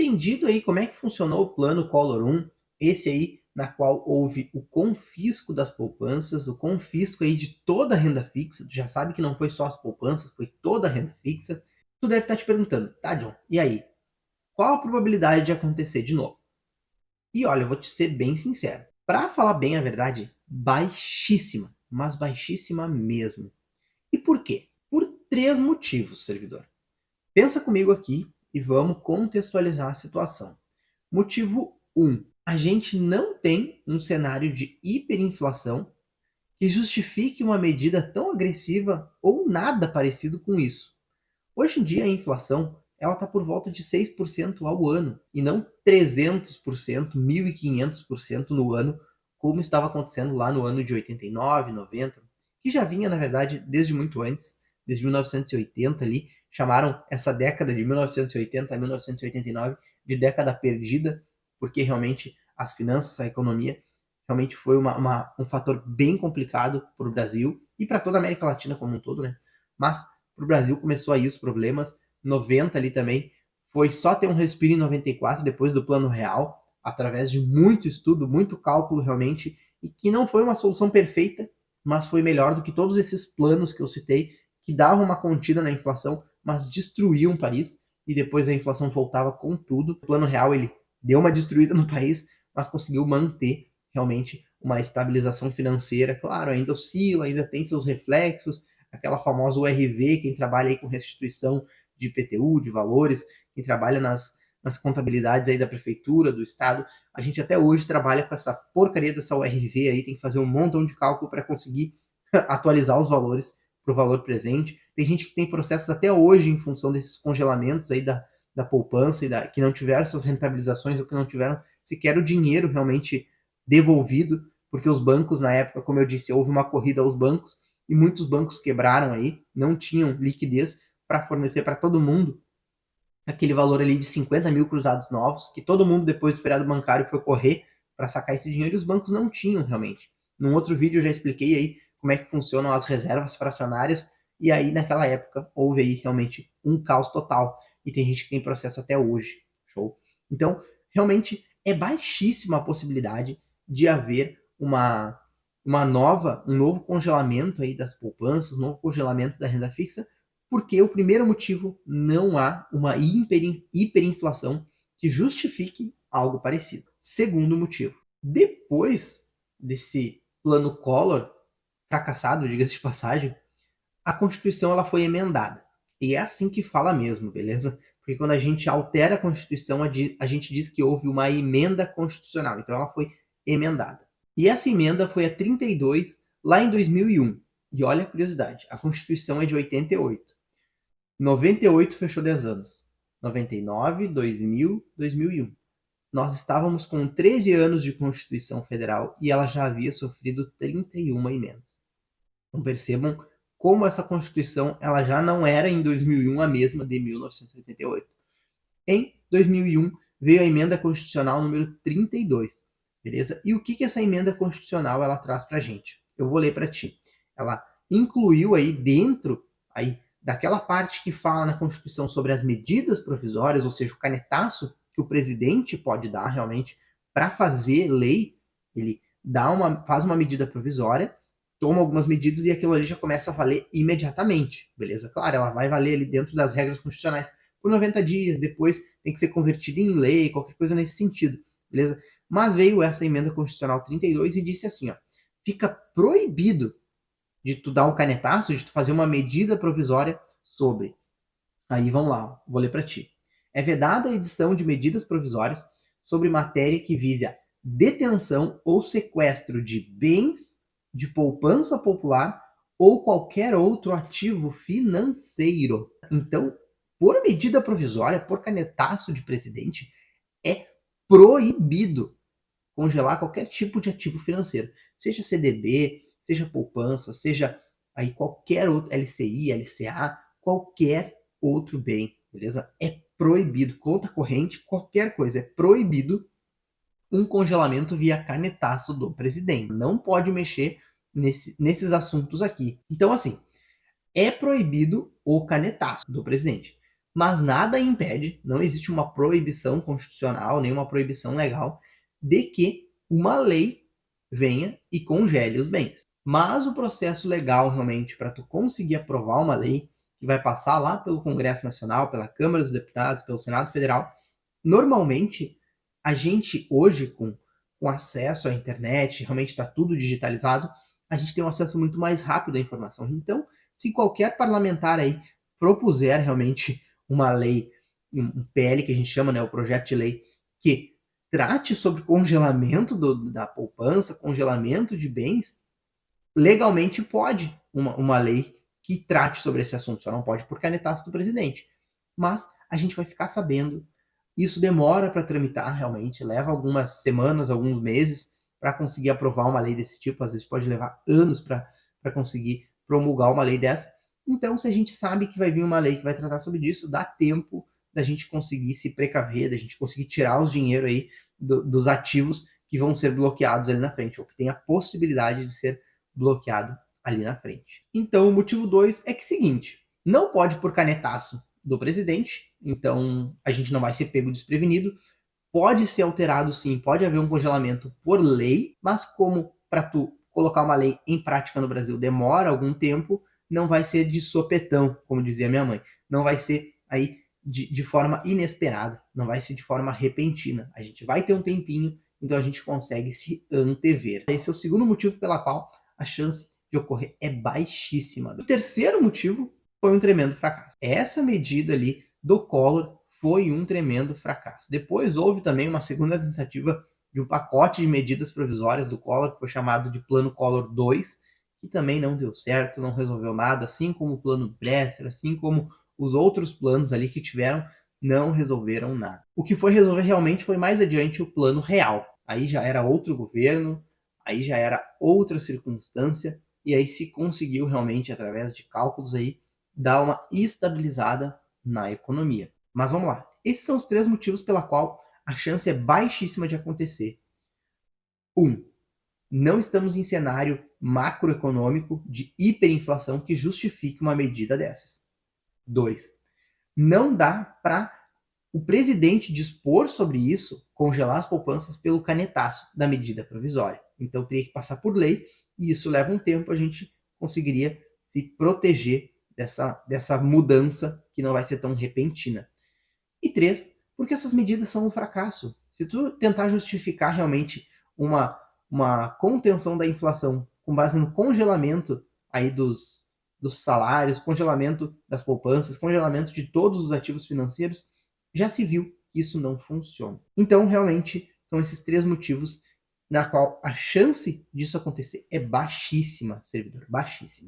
entendido aí como é que funcionou o plano Collor 1, esse aí na qual houve o confisco das poupanças, o confisco aí de toda a renda fixa, tu já sabe que não foi só as poupanças, foi toda a renda fixa. Tu deve estar te perguntando, tá, John, e aí? Qual a probabilidade de acontecer de novo? E olha, eu vou te ser bem sincero, para falar bem a verdade, baixíssima, mas baixíssima mesmo. E por quê? Por três motivos, servidor. Pensa comigo aqui e vamos contextualizar a situação. Motivo 1. A gente não tem um cenário de hiperinflação que justifique uma medida tão agressiva ou nada parecido com isso. Hoje em dia a inflação ela está por volta de 6% ao ano e não 300%, 1.500% no ano, como estava acontecendo lá no ano de 89, 90, que já vinha, na verdade, desde muito antes, desde 1980 ali, chamaram essa década de 1980 a 1989 de década perdida, porque realmente as finanças, a economia, realmente foi um fator bem complicado para o Brasil e para toda a América Latina como um todo, né? Mas para o Brasil começou aí os problemas, 90 ali também, foi só ter um respiro em 94, depois do Plano Real, através de muito estudo, muito cálculo realmente, e que não foi uma solução perfeita, mas foi melhor do que todos esses planos que eu citei, que davam uma contida na inflação, mas destruíam o país, e depois a inflação voltava com tudo. O Plano Real, ele deu uma destruída no país, mas conseguiu manter realmente uma estabilização financeira. Claro, ainda oscila, ainda tem seus reflexos, aquela famosa URV, quem trabalha aí com restituição de IPTU, de valores, quem trabalha nas contabilidades aí da prefeitura, do estado, a gente até hoje trabalha com essa porcaria dessa URV aí, tem que fazer um montão de cálculo para conseguir atualizar os valores para o valor presente. Tem gente que tem processos até hoje em função desses congelamentos aí da poupança e que não tiveram suas rentabilizações ou que não tiveram sequer o dinheiro realmente devolvido, porque os bancos, na época, como eu disse, houve uma corrida aos bancos e muitos bancos quebraram aí, não tinham liquidez para fornecer para todo mundo aquele valor ali de 50 mil cruzados novos, que todo mundo depois do feriado bancário foi correr para sacar esse dinheiro e os bancos não tinham realmente. Num outro vídeo eu já expliquei aí como é que funcionam as reservas fracionárias e aí naquela época houve aí realmente um caos total e tem gente que tem processo até hoje. Show? Então, realmente é baixíssima a possibilidade de haver um novo congelamento aí das poupanças, um novo congelamento da renda fixa, porque o primeiro motivo, não há uma hiperinflação que justifique algo parecido. Segundo motivo, depois desse plano Collor fracassado, diga-se de passagem, a Constituição ela foi emendada. E é assim que fala mesmo, beleza? Porque quando a gente altera a Constituição, a gente diz que houve uma emenda constitucional. Então ela foi emendada. E essa emenda foi a 32, lá em 2001. E olha a curiosidade, a Constituição é de 88. 98 fechou 10 anos. 99, 2000, 2001. Nós estávamos com 13 anos de Constituição Federal e ela já havia sofrido 31 emendas. Então percebam como essa Constituição ela já não era em 2001 a mesma de 1988. Em 2001 veio a emenda constitucional número 32, beleza? E o que essa emenda constitucional ela traz para a gente? Eu vou ler para ti. Ela incluiu aí dentro aí daquela parte que fala na Constituição sobre as medidas provisórias, ou seja, o canetaço que o presidente pode dar realmente para fazer lei, ele faz uma medida provisória, toma algumas medidas e aquilo ali já começa a valer imediatamente, beleza? Claro, ela vai valer ali dentro das regras constitucionais por 90 dias, depois tem que ser convertida em lei, qualquer coisa nesse sentido, beleza? Mas veio essa emenda constitucional 32 e disse assim, ó, fica proibido de tu dar um canetaço, de tu fazer uma medida provisória sobre. Aí vamos lá, vou ler para ti. É vedada a edição de medidas provisórias sobre matéria que vise a detenção ou sequestro de bens, de poupança popular ou qualquer outro ativo financeiro. Então, por medida provisória, por canetaço de presidente, é proibido congelar qualquer tipo de ativo financeiro, seja CDB, seja poupança, seja aí qualquer outro LCI, LCA, qualquer outro bem, beleza? É proibido, conta corrente, qualquer coisa, é proibido um congelamento via canetaço do presidente. Não pode mexer nesses assuntos aqui. Então, assim, é proibido o canetaço do presidente. mas nada impede, não existe uma proibição constitucional, nenhuma proibição legal, de que uma lei venha e congele os bens. Mas o processo legal, realmente, para tu conseguir aprovar uma lei, que vai passar lá pelo Congresso Nacional, pela Câmara dos Deputados, pelo Senado Federal, normalmente, a gente hoje, com acesso à internet, realmente está tudo digitalizado, a gente tem um acesso muito mais rápido à informação. Então, se qualquer parlamentar aí propuser realmente uma lei, um PL que a gente chama, né, o projeto de lei, que trate sobre congelamento da poupança, congelamento de bens, legalmente pode uma lei que trate sobre esse assunto, só não pode por canetaço do presidente. Mas a gente vai ficar sabendo. Isso demora para tramitar realmente, leva algumas semanas, alguns meses para conseguir aprovar uma lei desse tipo, às vezes pode levar anos para conseguir promulgar uma lei dessa. Então, se a gente sabe que vai vir uma lei que vai tratar sobre isso, dá tempo da gente conseguir se precaver, da gente conseguir tirar os dinheiro aí dos ativos que vão ser bloqueados ali na frente, ou que tem a possibilidade de ser bloqueado ali na frente. Então, o motivo 2 é que é o seguinte, não pode por canetaço do presidente, então a gente não vai ser pego desprevenido. Pode ser alterado sim, pode haver um congelamento por lei, mas como para tu colocar uma lei em prática no Brasil demora algum tempo, não vai ser de sopetão, como dizia minha mãe. Não vai ser aí de forma inesperada, não vai ser de forma repentina. A gente vai ter um tempinho, então a gente consegue se antever. Esse é o segundo motivo pela qual a chance de ocorrer é baixíssima. O terceiro motivo foi um tremendo fracasso. Essa medida ali do Collor foi um tremendo fracasso. Depois houve também uma segunda tentativa de um pacote de medidas provisórias do Collor, que foi chamado de Plano Collor 2, que também não deu certo, não resolveu nada, assim como o Plano Bresser, assim como os outros planos ali que tiveram, não resolveram nada. O que foi resolver realmente foi mais adiante o Plano Real. Aí já era outro governo, aí já era outra circunstância, e aí se conseguiu realmente, através de cálculos aí, dar uma estabilizada na economia. Mas vamos lá. Esses são os 3 motivos pela qual a chance é baixíssima de acontecer. 1. Não estamos em cenário macroeconômico de hiperinflação que justifique uma medida dessas. 2. Não dá para o presidente dispor sobre isso, congelar as poupanças pelo canetaço da medida provisória. Então teria que passar por lei e isso leva um tempo, a gente conseguiria se proteger dessa mudança que não vai ser tão repentina. E 3, porque essas medidas são um fracasso. Se tu tentar justificar realmente uma contenção da inflação com base no congelamento aí dos salários, congelamento das poupanças, congelamento de todos os ativos financeiros, já se viu que isso não funciona. Então, realmente, são esses 3 motivos na qual a chance disso acontecer é baixíssima, servidor, baixíssima.